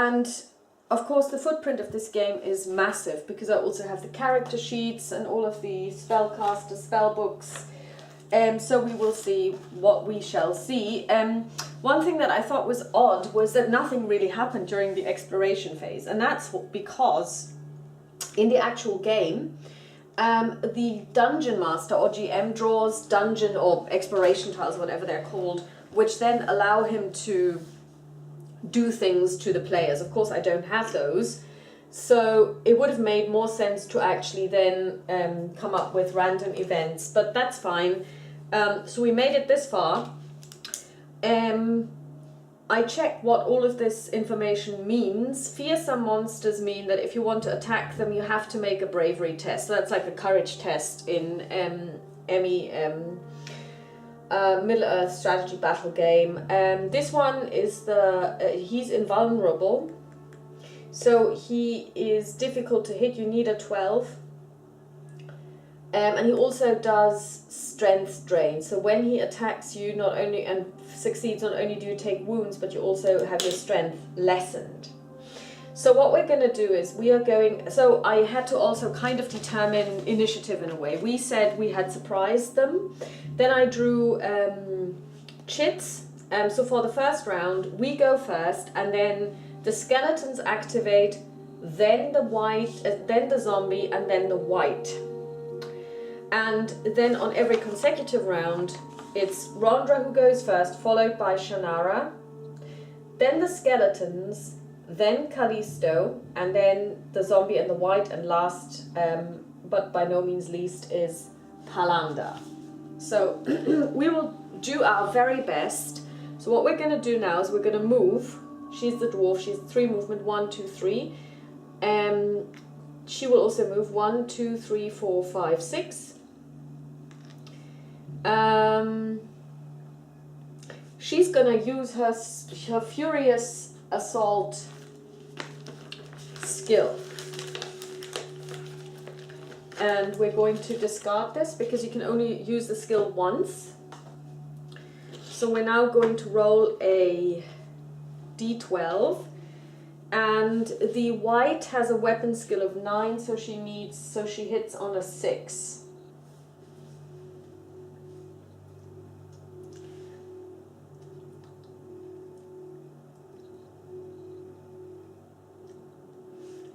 And of course the footprint of this game is massive, because I also have the character sheets and all of the spellcaster spell books. So we will see what we shall see. One thing that I thought was odd was that nothing really happened during the exploration phase, and that's because in the actual game, the dungeon master or GM draws dungeon or exploration tiles, whatever they're called, which then allow him to do things to the players. Of course, I don't have those, so it would have made more sense to actually then come up with random events, but that's fine. So we made it this far. I checked what all of this information means. Fearsome monsters mean that if you want to attack them, you have to make a bravery test. So that's like a courage test in any Middle-earth strategy battle game. This one is he's invulnerable, so he is difficult to hit. You need a 12. And he also does strength drain. So when he attacks you, not only and succeeds, not only do you take wounds, but you also have your strength lessened. So what we're going to do is so I had to also kind of determine initiative in a way. We said we had surprised them. Then I drew chits. So for the first round, we go first, and then the skeletons activate, then the white, then the zombie, and then the white. And then on every consecutive round, it's Rondra who goes first, followed by Shannara, then the skeletons, then Callisto, and then the zombie and the white, and last, but by no means least, is Palanda. So we will do our very best. So what we're going to do now is we're going to move. She's the dwarf, she's 3 movement, 1, 2, 3. She will also move 1, 2, 3, 4, 5, 6. She's gonna use her furious assault skill, and we're going to discard this because you can only use the skill once. So we're now going to roll a d12, and the white has a weapon skill of 9, so she hits on a 6.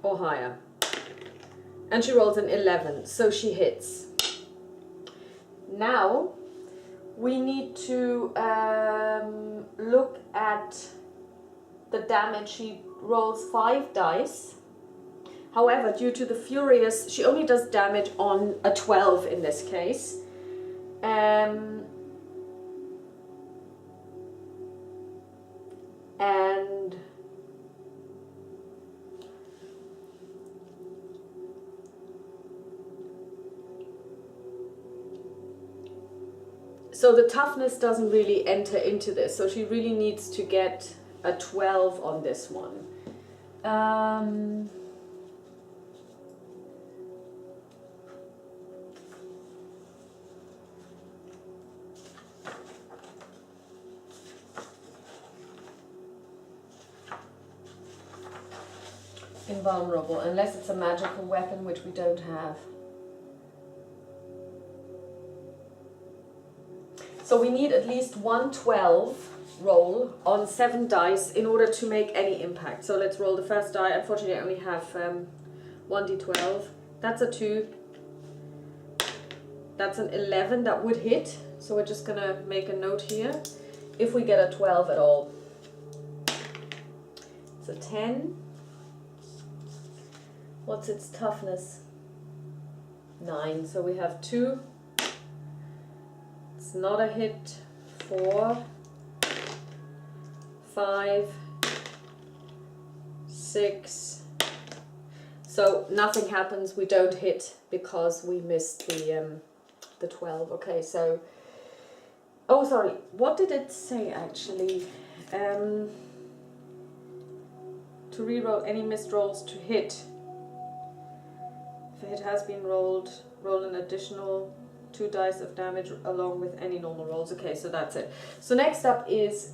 Or higher. And she rolls an 11, so she hits. Now we need to look at the damage. She rolls 5 dice. However, due to the furious, she only does damage on a 12 in this case. And so the toughness doesn't really enter into this, so she really needs to get a 12 on this one. Invulnerable, unless it's a magical weapon, which we don't have. So we need at least 112 roll on 7 dice in order to make any impact. So let's roll the first die. Unfortunately, I only have 1d12. That's a 2. That's an 11. That would hit. So we're just going to make a note here. If we get a 12 at all. It's a 10. What's its toughness? 9. So we have 2. It's not a hit. 4, 5, 6. So nothing happens. We don't hit because we missed the 12. Okay, so oh sorry, what did it say actually? To reroll any missed rolls to hit. If a hit has been rolled, roll an additional 2 dice of damage along with any normal rolls. Okay, so that's it. So next up is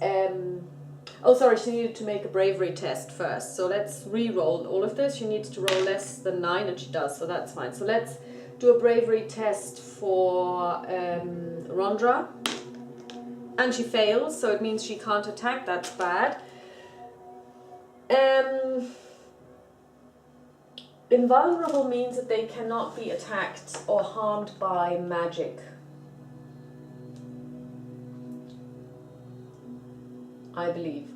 Oh, sorry, she needed to make a bravery test first. So let's re-roll all of this. She needs to roll less than 9, and she does, so that's fine. So let's do a bravery test for Rondra. And she fails, so it means she can't attack. That's bad. Invulnerable means that they cannot be attacked or harmed by magic. I believe.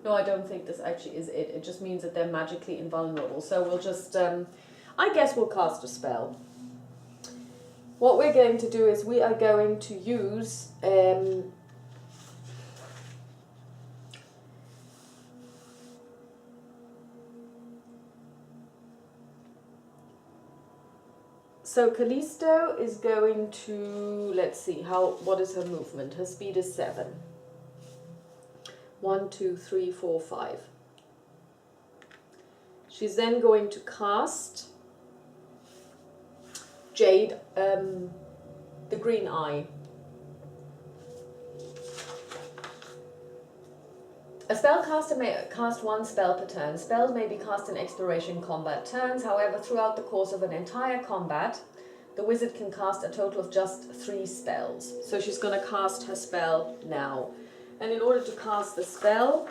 No, I don't think this actually is it. It just means that they're magically invulnerable. So we'll just, I guess we'll cast a spell. What we're going to do is we are going to use so Callisto is going to, let's see, what is her movement? Her speed is 7. 1, 2, 3, 4, 5. She's then going to cast Jade, the green eye. A spellcaster may cast one spell per turn. Spells may be cast in exploration combat turns. However, throughout the course of an entire combat, the wizard can cast a total of just 3 spells. So she's going to cast her spell now. And in order to cast the spell,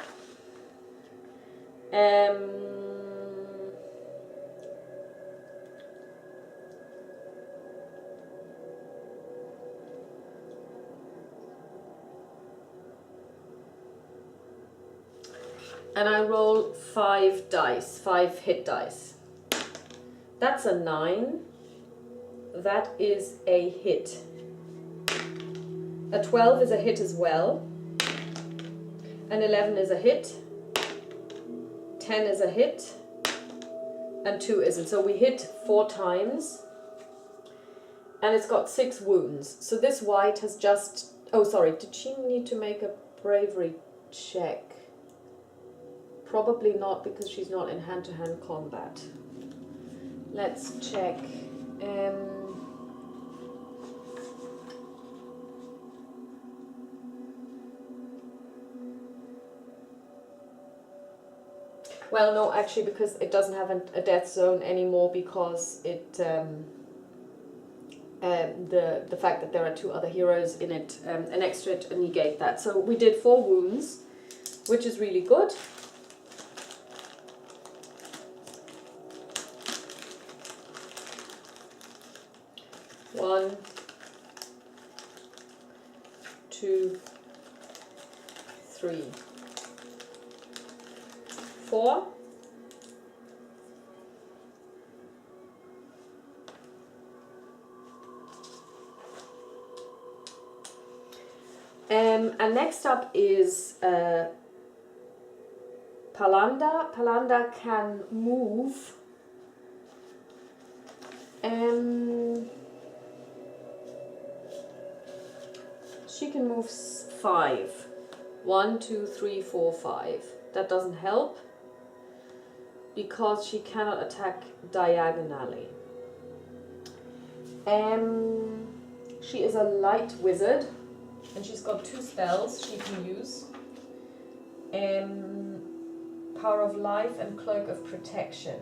and I roll 5 dice, 5 hit dice. That's a 9. That is a hit. A 12 is a hit as well. An 11 is a hit. 10 is a hit. And 2 isn't. So we hit 4 times. And it's got 6 wounds. So this white has just... Oh, sorry. Did she need to make a bravery check? Probably not, because she's not in hand-to-hand combat. Let's check. Well, no, actually, because it doesn't have a death zone anymore, because it the fact that there are 2 other heroes in it, an extra to negate that. So we did 4 wounds, which is really good. One, 2, 3, 4. And next up is Palanda. Palanda can move. She can move 5. 1, 2, 3, 4, 5. That doesn't help, because she cannot attack diagonally. She is a light wizard, and she's got 2 spells she can use. Power of Life and Cloak of Protection.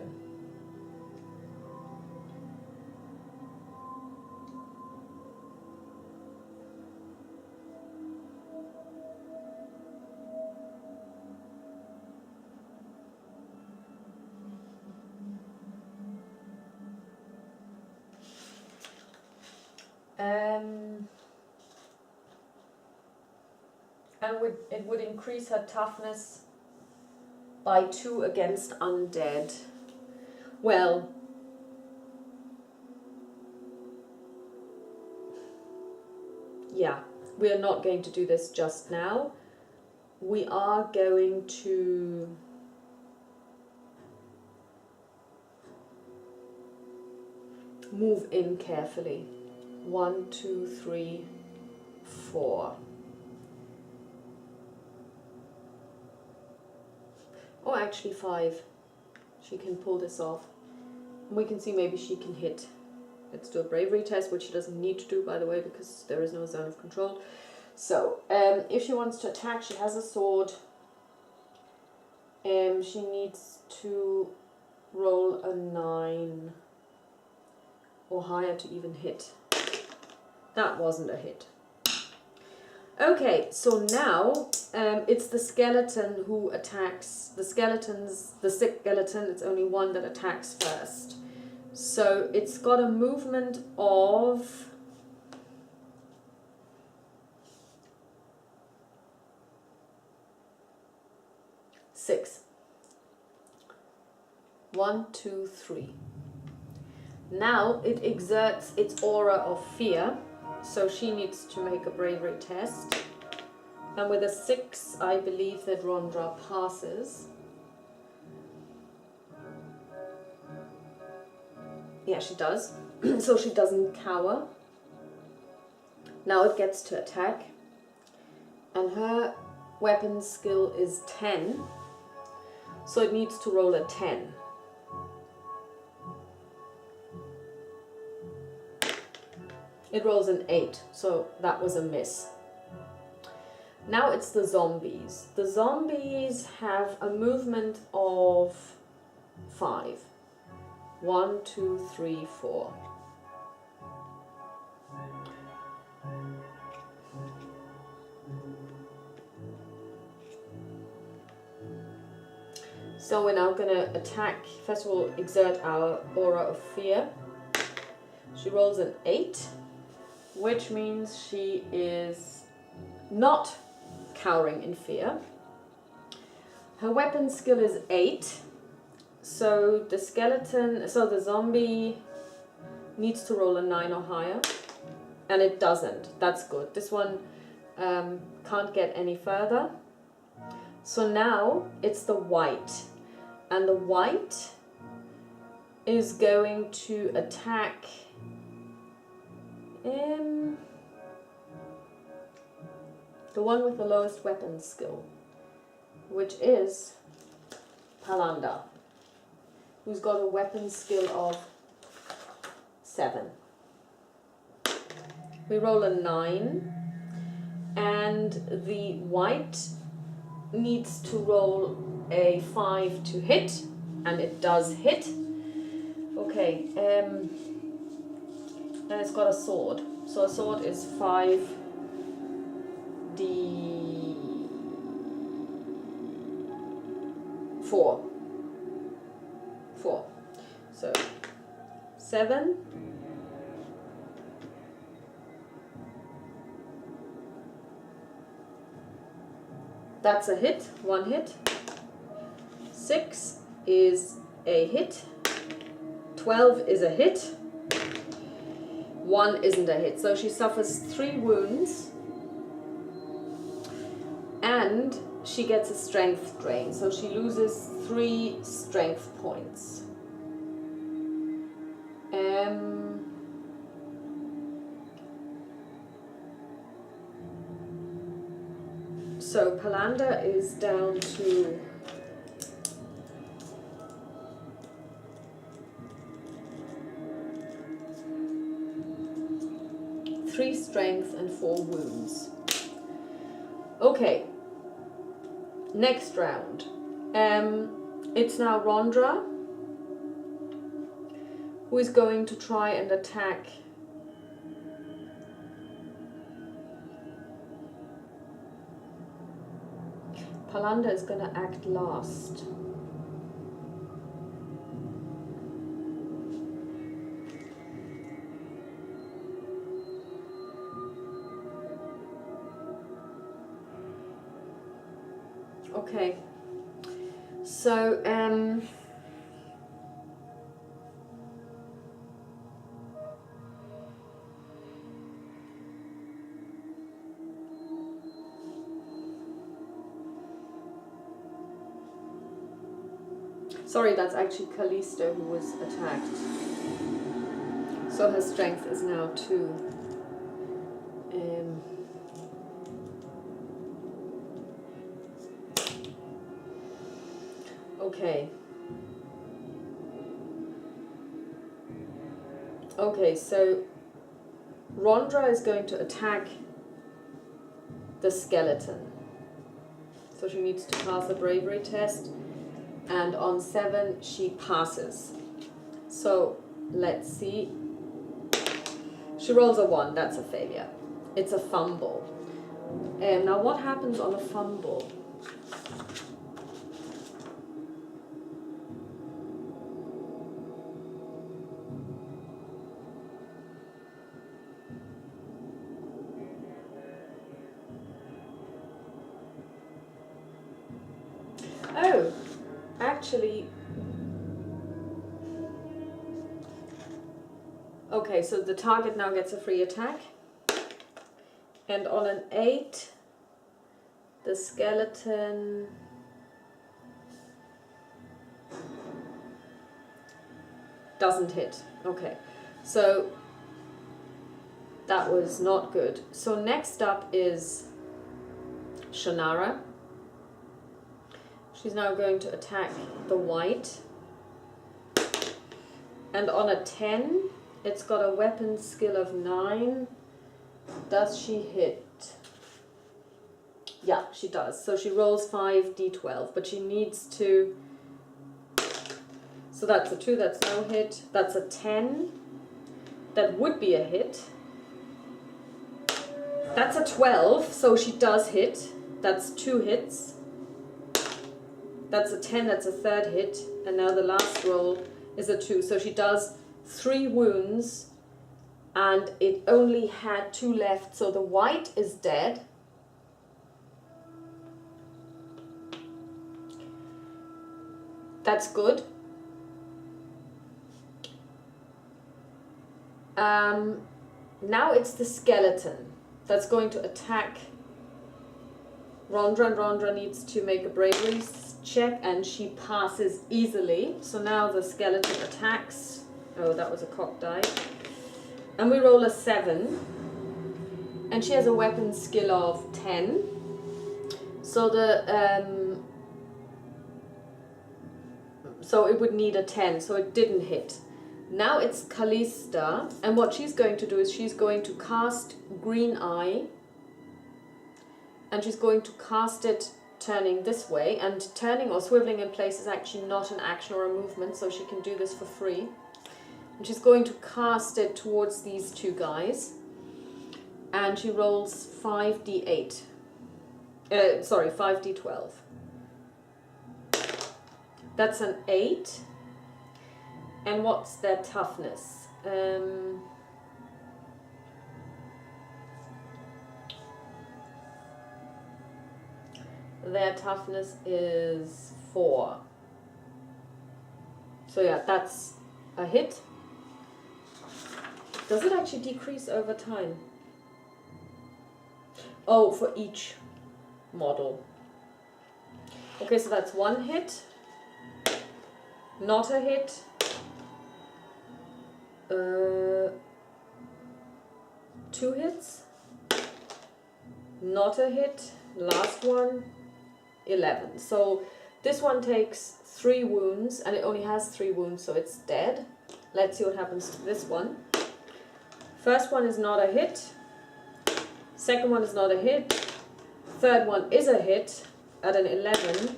And it would increase her toughness by 2 against undead. Well, yeah, we are not going to do this just now. We are going to move in carefully. 1, 2, 3, 4. Oh, actually 5. She can pull this off. And we can see maybe she can hit. Let's do a bravery test, which she doesn't need to do, by the way, because there is no zone of control. So, if she wants to attack, she has a sword. She needs to roll a 9 or higher to even hit. That wasn't a hit. Okay, so now it's the skeleton who attacks. The skeleton, it's only one that attacks first. So it's got a movement of 6. 1, 2, 3. Now it exerts its aura of fear, so she needs to make a bravery test. And with a 6, I believe that Rondra passes. Yeah, she does. So she doesn't cower. Now it gets to attack. And her weapon skill is 10. So it needs to roll a 10. It rolls an 8, so that was a miss. Now it's the zombies. The zombies have a movement of 5. 1, 2, 3, 4. So we're now going to attack, first of all, exert our aura of fear. She rolls an 8, which means she is not cowering in fear. Her weapon skill is 8, so the zombie needs to roll a 9 or higher, and it doesn't. That's good. This one can't get any further. So now it's the white, and the white is going to attack the one with the lowest weapon skill, which is Palanda, who's got a weapon skill of 7. We roll a 9, and the white needs to roll a 5 to hit, and it does hit. Okay, and it's got a sword. So a sword is 5d4. So 7. That's a hit, 1 hit. 6 is a hit. 12 is a hit. 1 isn't a hit. So she suffers 3 wounds. And she gets a strength drain. So she loses 3 strength points. So Palanda is down to 3 strength and 4 wounds. Okay, next round. It's now Rondra, who is going to try and attack Palanda. Is going to act last. Okay, so sorry, that's actually Callisto who was attacked. So her strength is now 2. Okay. Okay, so Rondra is going to attack the skeleton. So she needs to pass a bravery test, and on 7 she passes. So let's see. She rolls a 1, that's a failure. It's a fumble. Now what happens on a fumble? Oh, actually, okay, so the target now gets a free attack, and on an 8, the skeleton doesn't hit. Okay, so that was not good. So next up is Shannara. She's now going to attack the white. And on a 10, it's got a weapon skill of 9. Does she hit? Yeah, she does. So she rolls 5d12, but she needs to... So that's a 2, that's no hit. That's a 10. That would be a hit. That's a 12, so she does hit. That's 2 hits. That's a 10, that's a 3rd hit, and now the last roll is a 2. So she does 3 wounds, and it only had 2 left, so the white is dead. That's good. Now it's the skeleton that's going to attack Rondra, and Rondra needs to make a bravery check, and she passes easily. So now the skeleton attacks. Oh, that was a cocked die. And we roll a 7. And she has a weapon skill of 10. So so it would need a 10, so it didn't hit. Now it's Callista, and what she's going to do is she's going to cast Green Eye, and she's going to cast it turning this way, and turning or swiveling in place is actually not an action or a movement, so she can do this for free. And she's going to cast it towards these 2 guys, and she rolls 5d8. 5d12. That's an 8. And what's their toughness? Their toughness is 4. So yeah, that's a hit. Does it actually decrease over time? Oh, for each model. Okay, so that's 1 hit. Not a hit. 2 hits. Not a hit. Last one. 11. So this one takes 3 wounds, and it only has 3 wounds, so it's dead. Let's see what happens to this one. First one is not a hit. Second one is not a hit. Third one is a hit at an 11.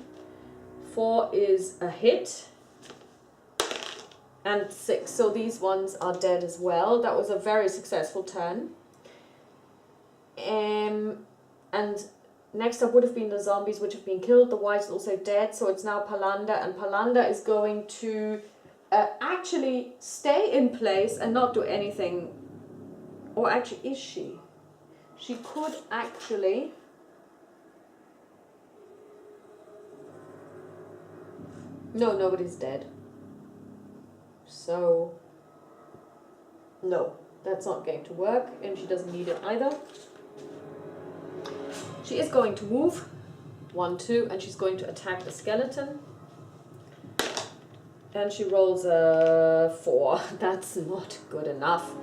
4 is a hit. And 6. So these ones are dead as well. That was a very successful turn. And next up would have been the zombies, which have been killed. The white is also dead, so it's now Palanda, and Palanda is going to actually stay in place and not do anything. Or actually, is she? She could actually... No, nobody's dead. So, no, that's not going to work, and she doesn't need it either. She is going to move 1, 2, and she's going to attack the skeleton. And she rolls a 4. That's not good enough.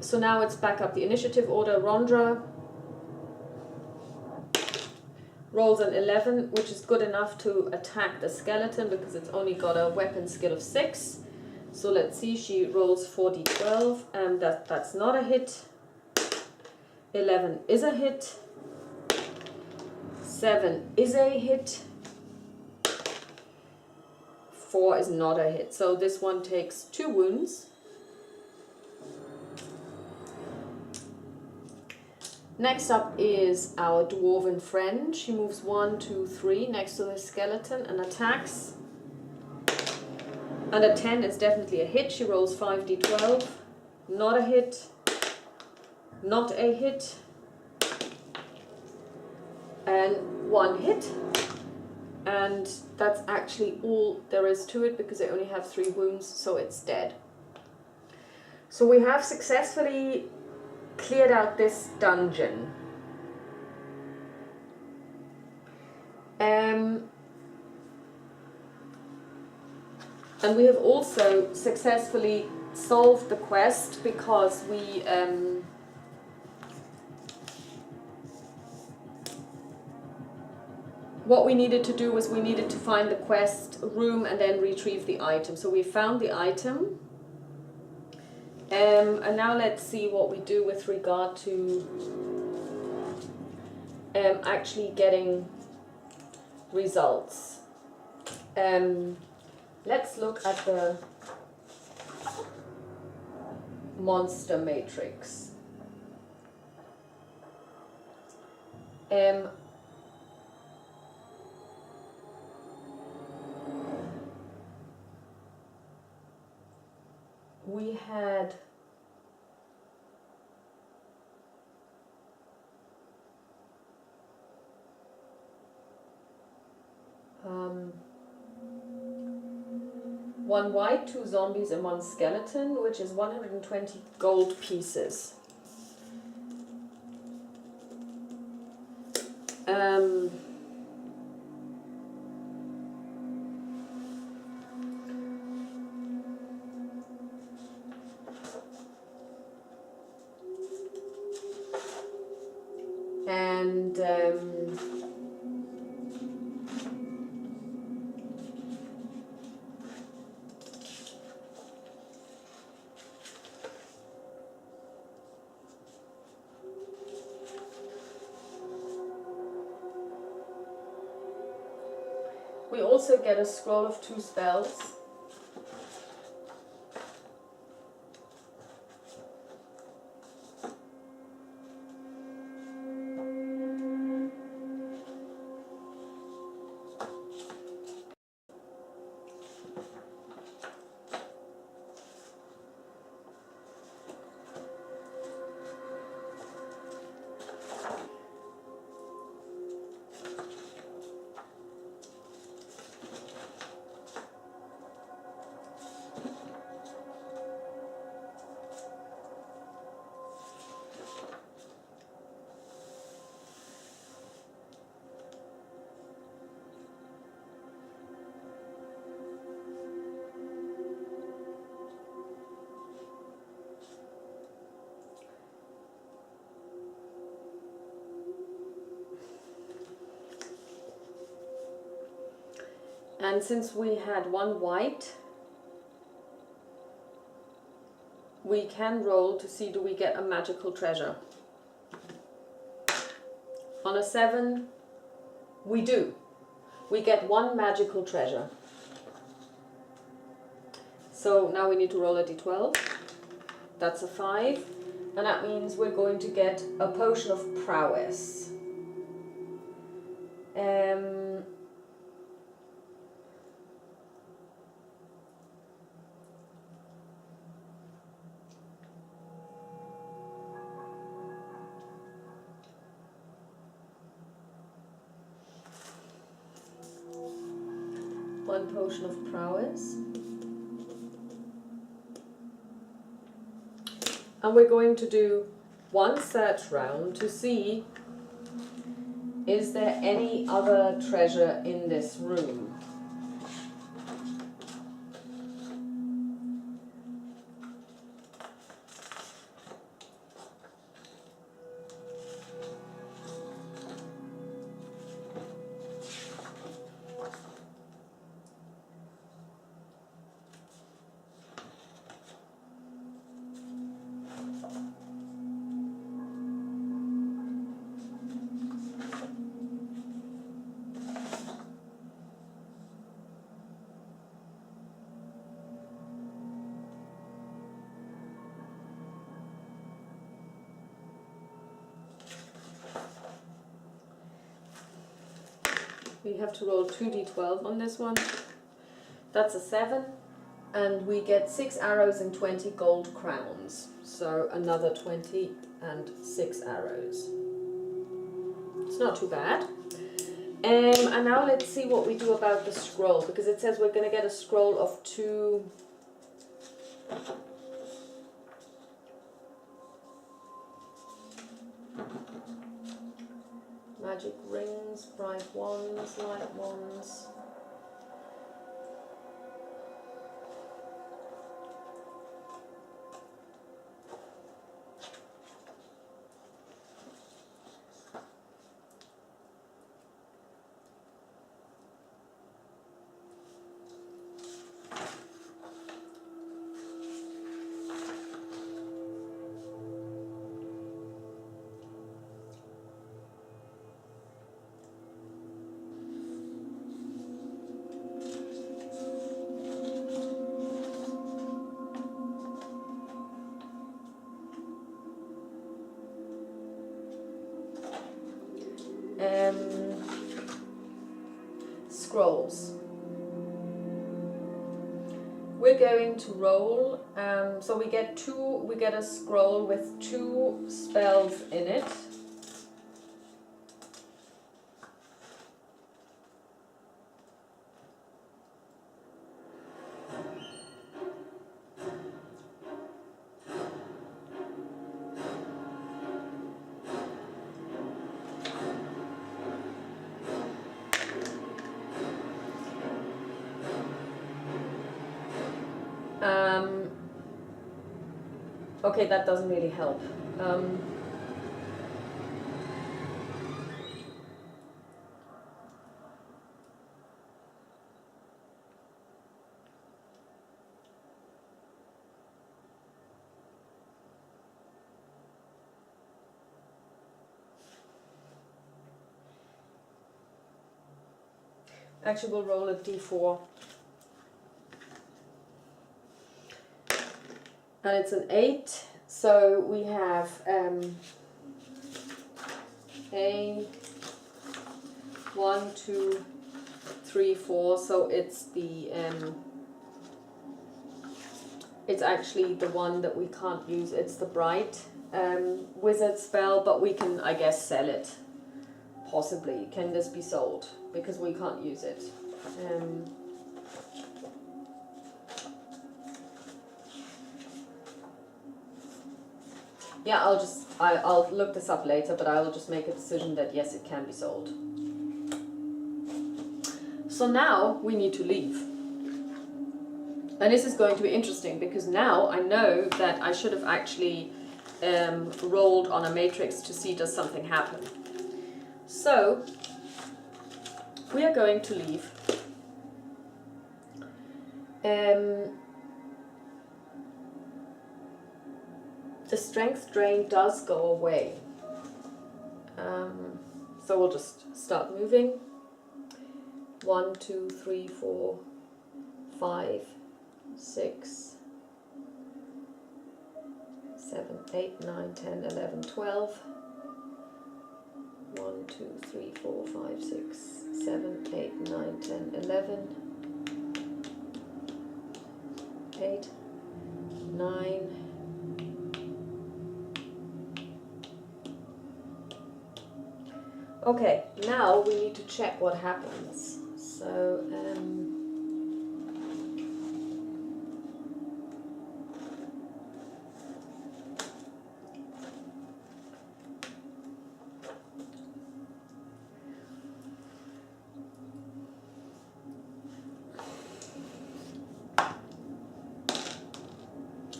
So now it's back up the initiative order. Rondra rolls an 11, which is good enough to attack the skeleton because it's only got a weapon skill of 6. So let's see, she rolls 4d12, and that's not a hit. 11 is a hit. 7 is a hit. 4 is not a hit. So this one takes 2 wounds. Next up is our dwarven friend. She moves 1, 2, 3 next to the skeleton and attacks. And a 10 is definitely a hit. She rolls 5d12. Not a hit. Not a hit. And 1 hit. And that's actually all there is to it because I only have 3 wounds, so it's dead. So we have successfully cleared out this dungeon. And we have also successfully solved the quest because we what we needed to do was we needed to find the quest room and then retrieve the item. So we found the item. And now let's see what we do with regard to actually getting results. Let's look at the monster matrix. We had one white, 2 zombies, and 1 skeleton, which is 120 gold pieces. We also get a scroll of 2 spells. And since we had 1 white, we can roll to see do we get a magical treasure. On a 7, we do. We get 1 magical treasure. So now we need to roll a d12. That's a 5. And that means we're going to get a potion of prowess. One potion of prowess. And we're going to do 1 search round to see is there any other treasure in this room. We have to roll 2d12 on this one. That's a 7. And we get 6 arrows and 20 gold crowns. So another 20 and 6 arrows. It's not too bad. And now let's see what we do about the scroll, because it says we're going to get a scroll of 2... magic rings, bright wands, light wands. Scrolls. We're going to roll, so we get a scroll with 2 spells in it. Okay, that doesn't really help. Actually, we'll roll a d4. And it's an 8, so we have a 1, 2, 3, 4. So it's the it's actually the one that we can't use. It's the bright wizard spell, but we can, I guess, sell it. Possibly, can this be sold? Because we can't use it. Yeah, I'll look this up later, but I will just make a decision that yes, it can be sold. So now we need to leave. And this is going to be interesting, because now I know that I should have actually rolled on a matrix to see does something happen. So we are going to leave. The strength drain does go away. So we'll just start moving. 1, 2, 3, 4, 5, 6, 7, 8, 9, 10, 11, 12. 1, 2, 3, 4, 5, 6, 7, 8, 9, 10, 11. 8, 9. Okay, now we need to check what happens. So,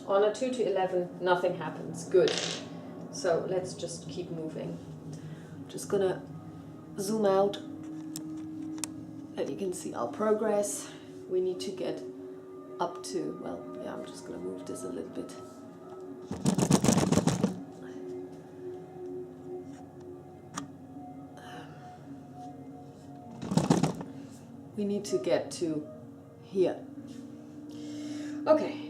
on a 2 to 11, nothing happens. Good. So let's just keep moving. Just gonna zoom out and you can see our progress. We need to get up to, well, yeah, I'm just gonna move this a little bit. We need to get to here. Okay.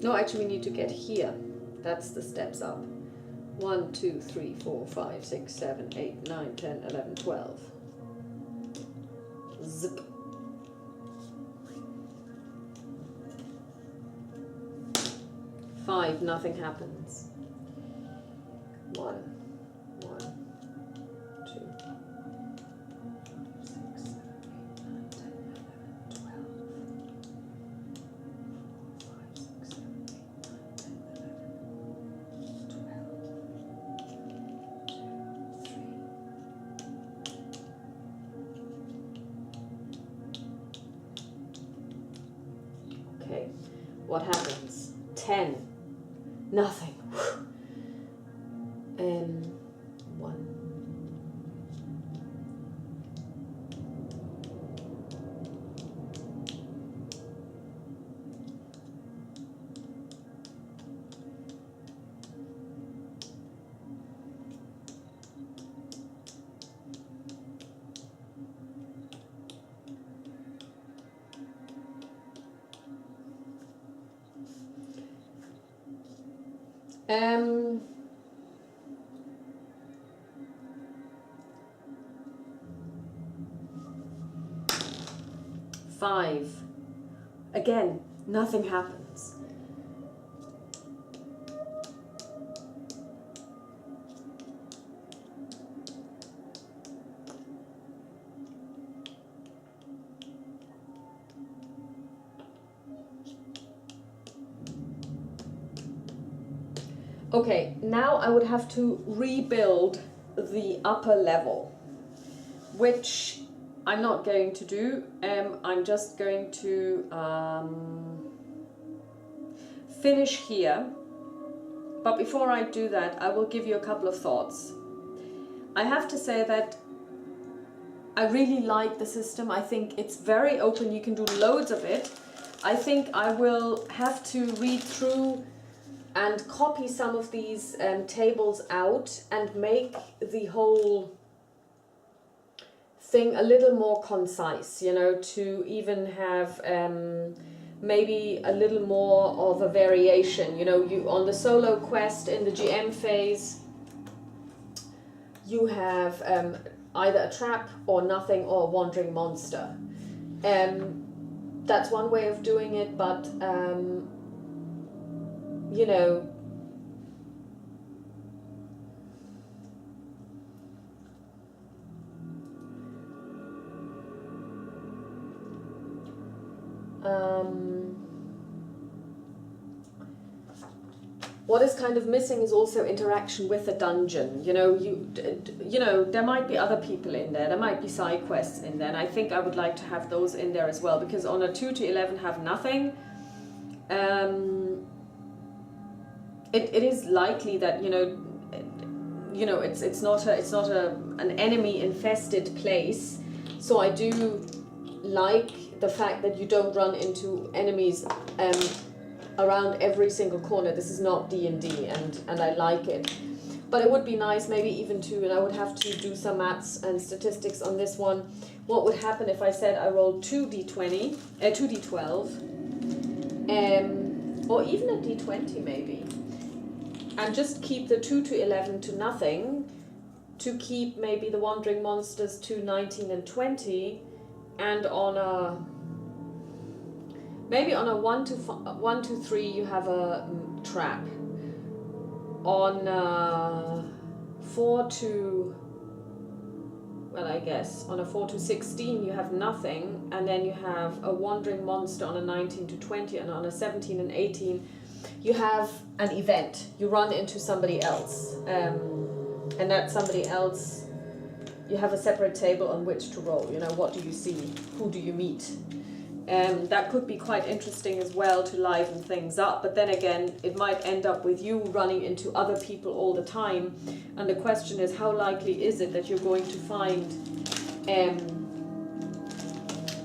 No, actually we need to get here. That's the steps up. 1, 2, 3, 4, 5, 6, 7, 8, 9, 10, 11, 12. Zip. Five, nothing happens. 1, 1, 2, 6, 7, 8, 9, 10, 11, 12. 5, 6, 7, 8, 9, 10, 11, 12. Okay, what happens? 10. Nothing. 1. Five. Again, nothing happens. Okay, now I would have to rebuild the upper level, which I'm not going to do. I'm just going to finish here. But before I do that, I will give you a couple of thoughts. I have to say that I really like the system. I think it's very open. You can do loads of it. I think I will have to read through and copy some of these tables out and make the whole thing a little more concise, you know, to even have maybe a little more of a variation. You know, you on the solo quest in the GM phase, you have either a trap or nothing or a wandering monster. That's one way of doing it, but you know, what is kind of missing is also interaction with the dungeon. You know, you know, there might be other people in there. There might be side quests in there, and I think I would like to have those in there as well, because on a 2 to 11 have nothing. It is likely that you know it's not an enemy infested place. So I do like the fact that you don't run into enemies around every single corner. This is not D&D, and I like it. But it would be nice maybe even to, and I would have to do some maths and statistics on this one, what would happen if I said I rolled 2d20, 2d12, or even a d20 maybe, and just keep the 2 to 11 to nothing, to keep maybe the wandering monsters to 19 and 20, and on a maybe on a 1 to 3 you have a trap. On 4 to, well, I guess on a 4 to 16 you have nothing, and then you have a wandering monster on a 19 to 20, and on a 17 and 18 you have an event. You run into somebody else, and that somebody else, you have a separate table on which to roll. You know, what do you see? Who do you meet? That could be quite interesting as well to liven things up, but then again it might end up with you running into other people all the time, and the question is, how likely is it that you're going to find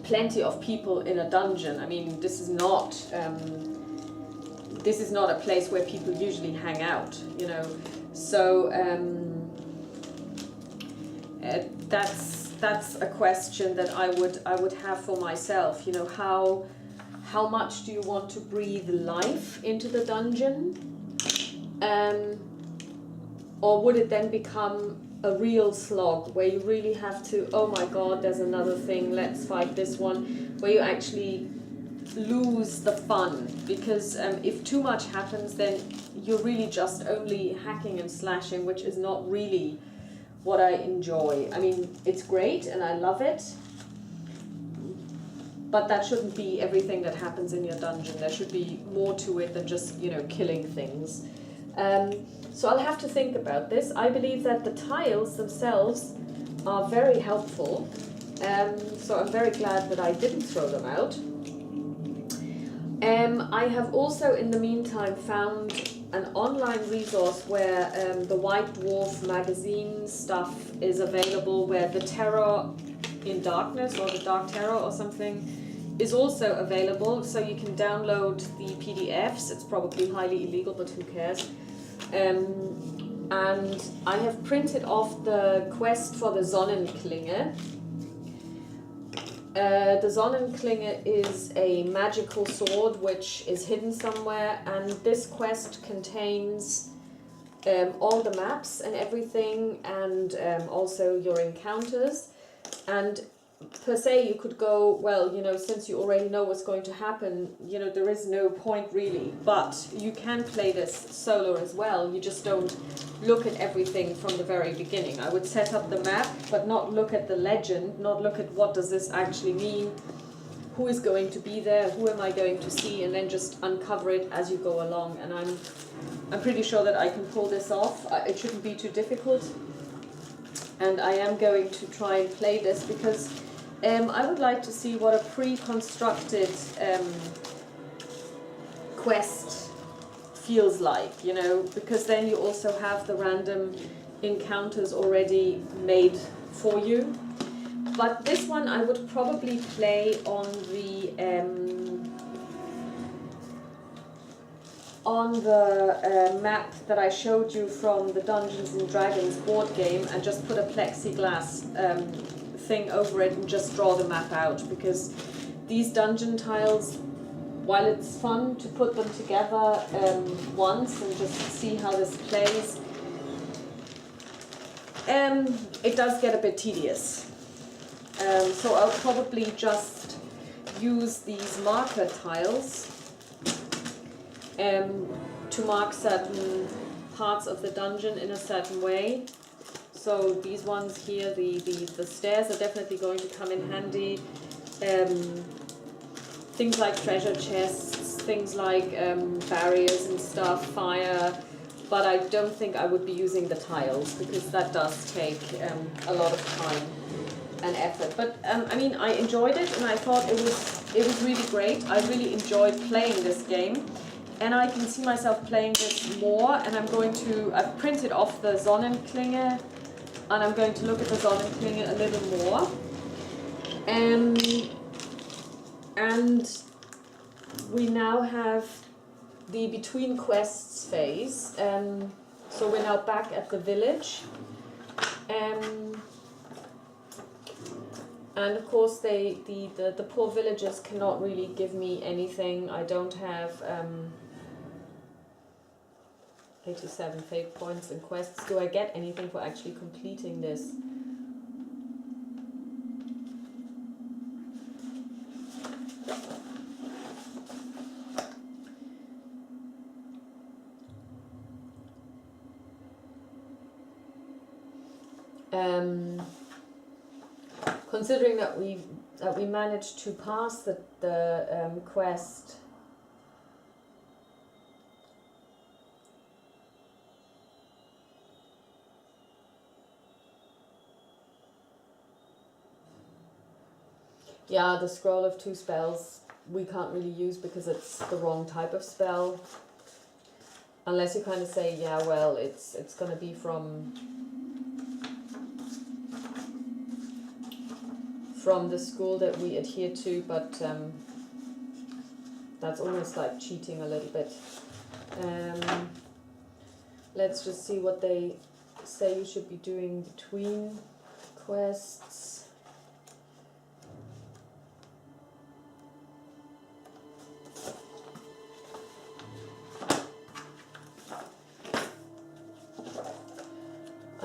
plenty of people in a dungeon? I mean, this is not a place where people usually hang out, you know, so that's a question that I would have for myself. You know, how much do you want to breathe life into the dungeon? Or would it then become a real slog where you really have to, oh my god, there's another thing, let's fight this one, where you actually lose the fun? Because if too much happens, then you're really just only hacking and slashing, which is not really what I enjoy. I mean, it's great and I love it, but that shouldn't be everything that happens in your dungeon. There should be more to it than just, you know, killing things. So I'll have to think about this. I believe that the tiles themselves are very helpful. So I'm very glad that I didn't throw them out. I have also in the meantime found an online resource where the White Dwarf magazine stuff is available, where the Terror in Darkness or the Dark Terror or something is also available, so you can download the PDFs. It's probably highly illegal, but who cares? And I have printed off the quest for the Sonnenklinge. The Sonnenklinge is a magical sword which is hidden somewhere, and this quest contains all the maps and everything, and also your encounters. And per se you could go, well, you know, since you already know what's going to happen, you know, there is no point really, but you can play this solo as well. You just don't look at everything from the very beginning. I would set up the map, but not look at the legend, not look at what does this actually mean, who is going to be there, who am I going to see, and then just uncover it as you go along. And I'm pretty sure that I can pull this off. It shouldn't be too difficult, and I am going to try and play this because I would like to see what a pre-constructed quest feels like, you know, because then you also have the random encounters already made for you. But this one I would probably play on the map that I showed you from the Dungeons and Dragons board game, and just put a plexiglass thing over it and just draw the map out, because these dungeon tiles, while it's fun to put them together once and just see how this plays, it does get a bit tedious. So I'll probably just use these marker tiles to mark certain parts of the dungeon in a certain way. So these ones here, the stairs are definitely going to come in handy. Things like treasure chests, things like barriers and stuff, fire. But I don't think I would be using the tiles, because that does take a lot of time and effort. But I mean, I enjoyed it, and I thought it was really great. I really enjoyed playing this game, and I can see myself playing this more. And I've printed off the Sonnenklinge, and I'm going to look at the Sonnenklinge a little more. And we now have the between quests phase. So we're now back at the village. And of course the poor villagers cannot really give me anything. I don't have 87 fate points and quests. Do I get anything for actually completing this? Considering that we managed to pass the quest. Yeah, the scroll of 2 spells we can't really use because it's the wrong type of spell. Unless you kind of say, yeah, well, it's going to be from the school that we adhere to, but that's almost like cheating a little bit. Let's just see what they say you should be doing between quests.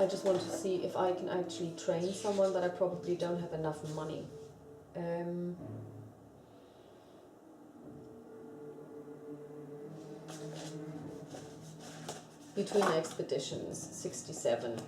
I just want to see if I can actually train someone, but I probably don't have enough money. Between expeditions, 67.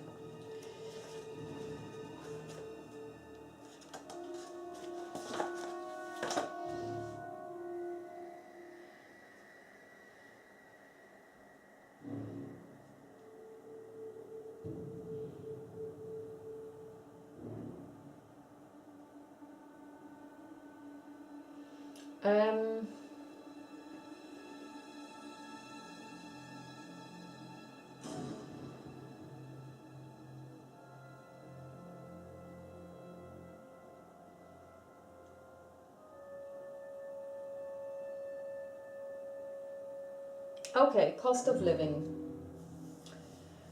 Okay, cost of living.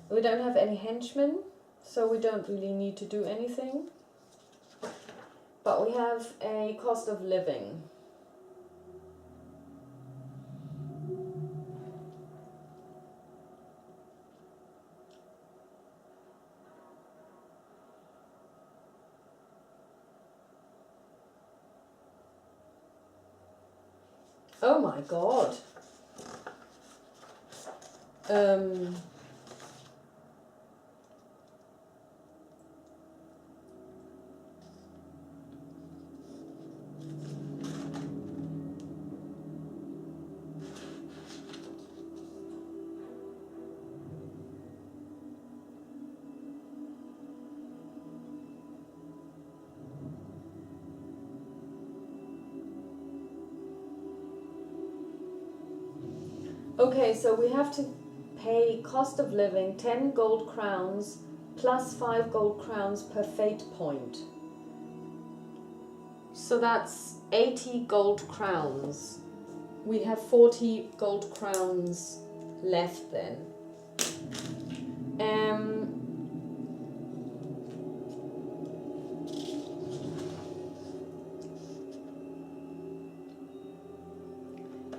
We don't have any henchmen, so we don't really need to do anything. But we have a cost of living. Oh my god. Okay, so we have to pay cost of living 10 gold crowns plus 5 gold crowns per fate point. So that's 80 gold crowns. We have 40 gold crowns left then.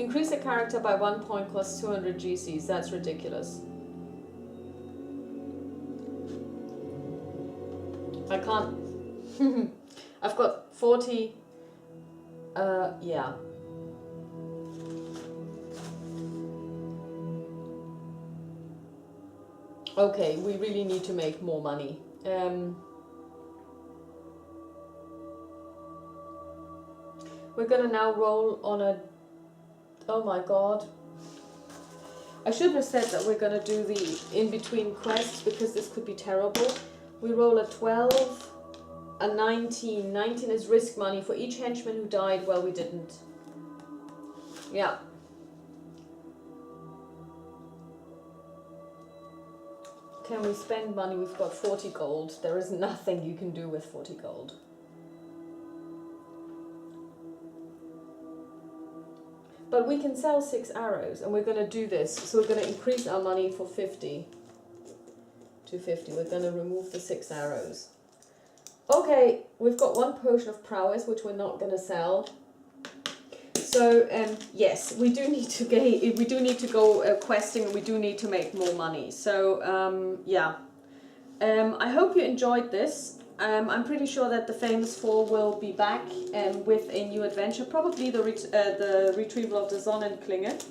Increase a character by 1 point costs 200 GCs. That's ridiculous. I can't. I've got 40. Yeah. Okay, we really need to make more money. We're gonna now roll on a... Oh my god. I should have said that we're gonna do the in-between quests because this could be terrible. We roll a 12, a 19. 19 is risk money for each henchman who died. Well, we didn't. Yeah. Can we spend money? We've got 40 gold. There is nothing you can do with 40 gold. But we can sell 6 arrows, and we're going to do this. So we're going to increase our money for 50 to 50. We're going to remove the 6 arrows. Okay, we've got 1 potion of prowess, which we're not going to sell. So yes, we do need to go questing, and we do need to make more money. So yeah, I hope you enjoyed this. I'm pretty sure that the Famous Four will be back with a new adventure, probably the retrieval of the Sonnenklinge.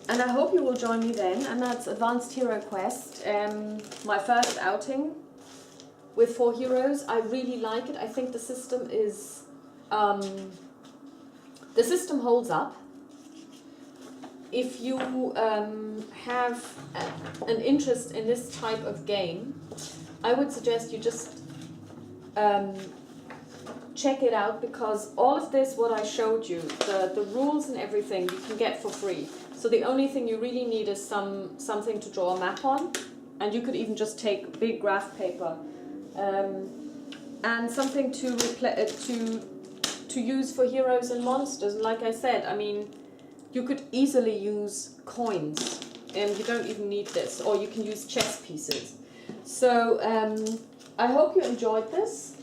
And I hope you will join me then. And that's Advanced Hero Quest, my first outing with 4 heroes. I really like it. I think the system is the system holds up. If you have an interest in this type of game, I would suggest you just check it out, because all of this, what I showed you, the rules and everything, you can get for free. So the only thing you really need is something to draw a map on, and you could even just take big graph paper and something to use for heroes and monsters. And like I said, I mean, you could easily use coins, and you don't even need this, or you can use chess pieces. So I hope you enjoyed this,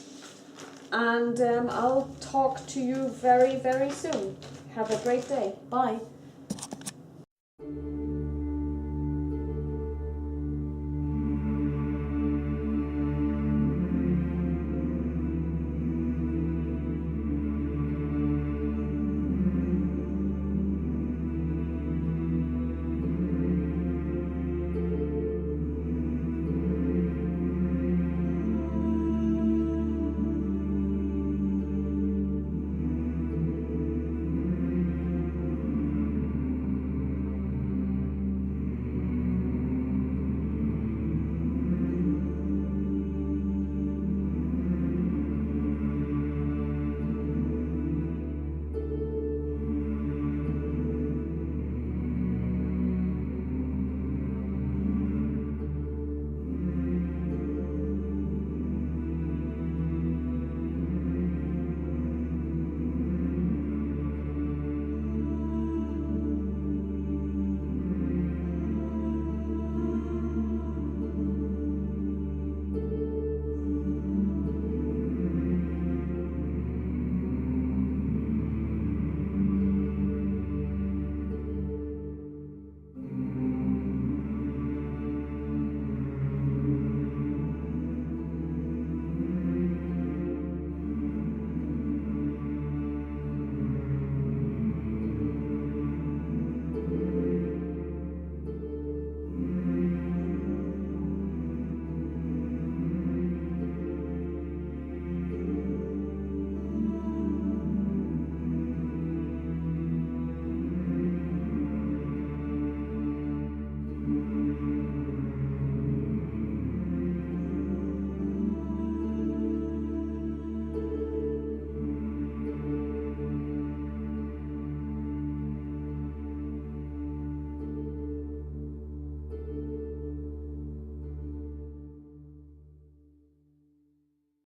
and I'll talk to you very, very soon. Have a great day. Bye.